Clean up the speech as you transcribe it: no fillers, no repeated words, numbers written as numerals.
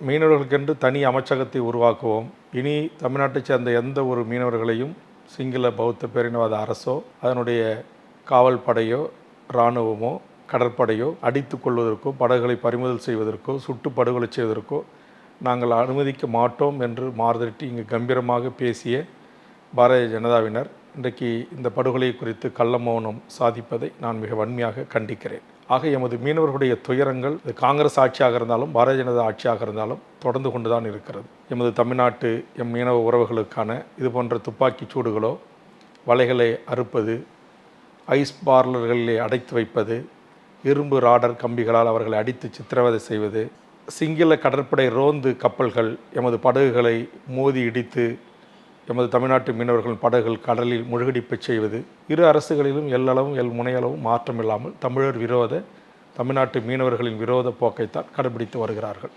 மீனவர்களுக்கென்று தனி அமைச்சகத்தை உருவாக்குவோம். இனி தமிழ்நாட்டைச் சேர்ந்த எந்த ஒரு மீனவர்களையும் சிங்கள பௌத்த பேரினவாத அரசோ அதனுடைய காவல் படையோ இராணுவமோ கடற்படையோ அடித்து கொள்வதற்கோ படகுகளை பறிமுதல் செய்வதற்கோ சுட்டு படுகொலை செய்வதற்கோ நாங்கள் அனுமதிக்க மாட்டோம் என்று மாறுதட்டி இங்கு கம்பீரமாக பேசிய பாரதிய ஜனதாவினர் இன்றைக்கு இந்த படுகொலை குறித்து கள்ள மௌனம் சாதிப்பதை நான் மிக வன்மையாக கண்டிக்கிறேன். ஆக எமது மீனவர்களுடைய துயரங்கள் காங்கிரஸ் ஆட்சியாக இருந்தாலும் பாரதிய ஜனதா ஆட்சியாக இருந்தாலும் தொடர்ந்து கொண்டு தான் இருக்கிறது. எமது தமிழ்நாட்டு மீனவ உறவுகளுக்கான இது போன்ற துப்பாக்கிச் சூடுகளோ வலைகளை அறுப்பது, ஐஸ் பார்லர்களிலே அடைத்து வைப்பது, இரும்பு ராடர் கம்பிகளால் அவர்களை அடித்து சித்திரவதை செய்வது, சிங்கள கடற்படை ரோந்து கப்பல்கள் எமது படகுகளை மோதி இடித்து எமது தமிழ்நாட்டு மீனவர்கள் படகுகள் கடலில் முழுகடிப்பச் செய்வது, இரு அரசுகளிலும் எல்லளவும் முனையளவும் மாற்றமில்லாமல் தமிழர் விரோத தமிழ்நாட்டு மீனவர்களின் விரோத போக்கைத்தான் கடைபிடித்து வருகிறார்கள்.